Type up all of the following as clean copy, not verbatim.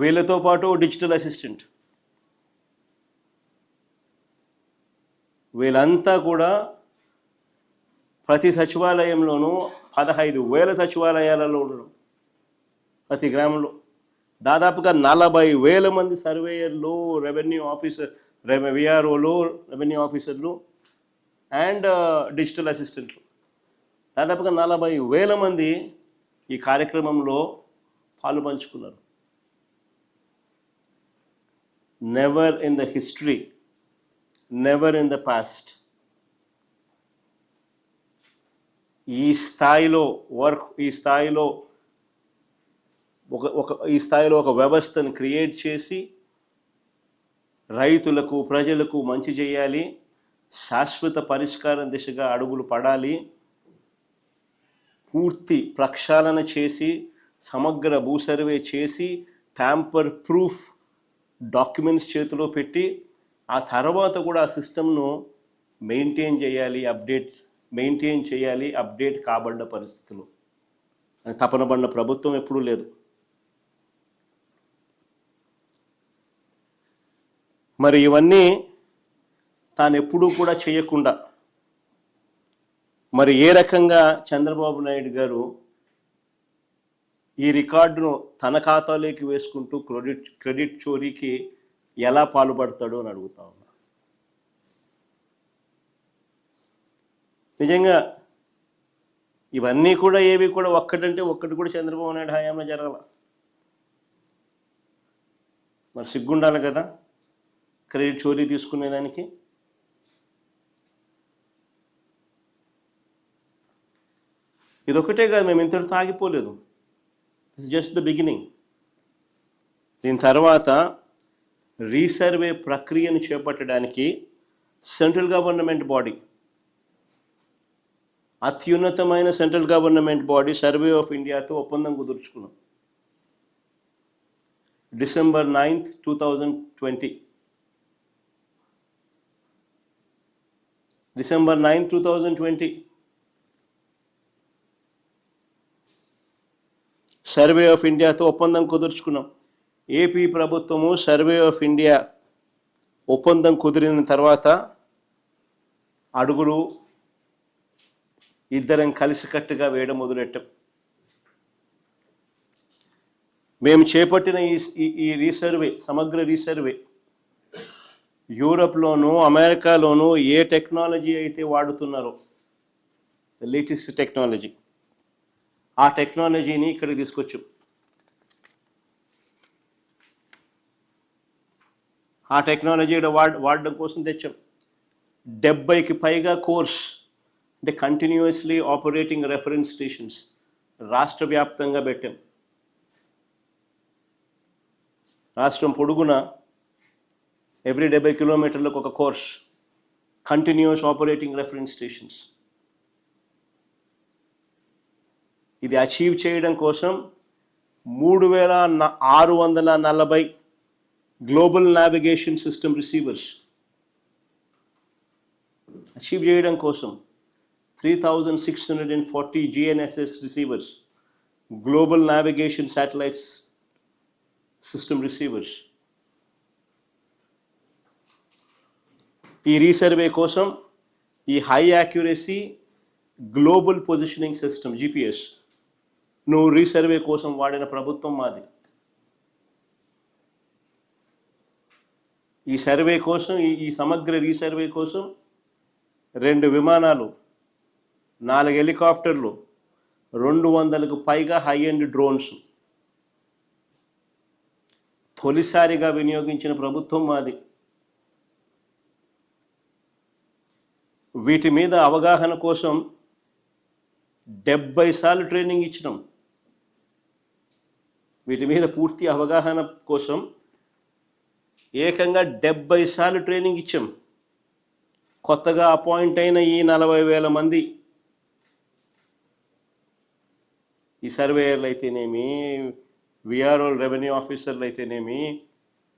వీళ్ళతో పాటు digital assistant, వీళ్ళంతా కూడా ప్రతి సచివాలయంలోనూ 15,000 సచివాలయాలలో ఉండడం, ప్రతి గ్రామంలో దాదాపుగా 40,000 మంది సర్వేయర్లు, రెవెన్యూ ఆఫీసర్, విఆర్ఓలు, రెవెన్యూ ఆఫీసర్లు అండ్ డిజిటల్ అసిస్టెంట్లు, దాదాపుగా 40,000 మంది ఈ కార్యక్రమంలో పాలు పంచుకున్నారు. Never in the history, never in the past ఈ స్థాయిలో ఒక వ్యవస్థను క్రియేట్ చేసి రైతులకు, ప్రజలకు మంచి చేయాలి, శాశ్వత పరిష్కారం దిశగా అడుగులు పడాలి, పూర్తి ప్రక్షాళన చేసి సమగ్ర భూ సర్వే చేసి ట్యాంపర్ ప్రూఫ్ డాక్యుమెంట్స్ చేతిలో పెట్టి ఆ తర్వాత కూడా ఆ సిస్టమ్ను మెయింటైన్ చేయాలి, అప్డేట్ కాబడ్డ పరిస్థితులు తపన పడిన ప్రభుత్వం ఎప్పుడూ లేదు. మరి ఇవన్నీ తాను ఎప్పుడూ కూడా చేయకుండా మరి ఏ రకంగా చంద్రబాబు నాయుడు గారు ఈ రికార్డును తన ఖాతాలోకి వేసుకుంటూ క్రెడిట్ చోరీకి ఎలా పాల్పడతాడో అని అడుగుతా ఉన్నా. నిజంగా ఇవన్నీ కూడా ఏవి కూడా ఒక్కటి కూడా చంద్రబాబు నాయుడు హయాంలో జరగాల. మరి సిగ్గుండాలి కదా క్రెడిట్ చోరీ తీసుకునేదానికి. ఇదొక్కటే కాదు, మేము ఇంతటితో ఆగిపోలేదు. This just the beginning. దీని తర్వాత రీసర్వే ప్రక్రియను చేపట్టడానికి సెంట్రల్ గవర్నమెంట్ బాడీ, అత్యున్నతమైన central government body survey of ఇండియాతో ఒప్పందం కుదుర్చుకున్నాం. డిసెంబర్ 9, 2020 డిసెంబర్ 9, 2020 సర్వే ఆఫ్ ఇండియాతో ఒప్పందం కుదుర్చుకున్నాం. ఏపీ ప్రభుత్వము సర్వే ఆఫ్ ఇండియా ఒప్పందం కుదిరిన తర్వాత అడుగులు ఇద్దరం కలిసికట్టుగా వేయడం మొదలెట్టాం. మేము చేపట్టిన ఈ రీసర్వే, సమగ్ర రీసర్వే యూరప్లోనూ అమెరికాలోనూ ఏ టెక్నాలజీ అయితే వాడుతున్నారో, లేటెస్ట్ టెక్నాలజీ, ఆ టెక్నాలజీని ఇక్కడికి తీసుకొచ్చాం. ఆ టెక్నాలజీ వాడడం కోసం తెచ్చాం. 70కి పైగా కోర్స్, అంటే కంటిన్యూస్లీ ఆపరేటింగ్ రెఫరెన్స్ స్టేషన్స్ రాష్ట్ర వ్యాప్తంగా పెట్టాం. రాష్ట్రం పొడుగున ఎవ్రీ 70 కిలోమీటర్లకు ఒక course, continuous operating reference stations. ఇది అచీవ్ చేయడం కోసం 3,640 global navigation system receivers achieve చేయడం కోసం 3,640 GNSS receivers, global navigation satellites system receivers. ఈ రీసర్వే కోసం ఈ high accuracy global positioning system GPS నువ్వు రీసర్వే కోసం వాడిన ప్రభుత్వం మాది. ఈ సర్వే కోసం, ఈ సమగ్ర రీసర్వే కోసం 2 విమానాలు, 4 హెలికాప్టర్లు, 200కు పైగా హై ఎండ్ డ్రోన్స్ తొలిసారిగా వినియోగించిన ప్రభుత్వం మాది. వీటి మీద అవగాహన కోసం 70 సార్లు ట్రైనింగ్ ఇచ్చినాం. వీటి మీద పూర్తి అవగాహన కోసం ఏకంగా 70 సార్లు ట్రైనింగ్ ఇచ్చాం. కొత్తగా అపాయింట్ అయిన ఈ 40,000 మంది ఈ సర్వేయర్లు అయితేనేమి, విఆర్ఓ రెవెన్యూ ఆఫీసర్లు అయితేనేమి,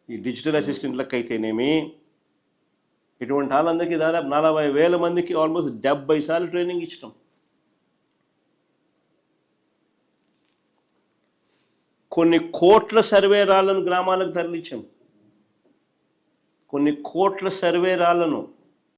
ఈ డిజిటల్ అసిస్టెంట్లకు అయితేనేమి, ఇటువంటి వాళ్ళందరికీ దాదాపు 40,000 మందికి ఆల్మోస్ట్ 70 సార్లు ట్రైనింగ్ ఇచ్చినాం. కొన్ని కోట్ల సర్వే రాళ్లను గ్రామాలకు తరలించాం, కొన్ని కోట్ల సర్వే రాళ్లను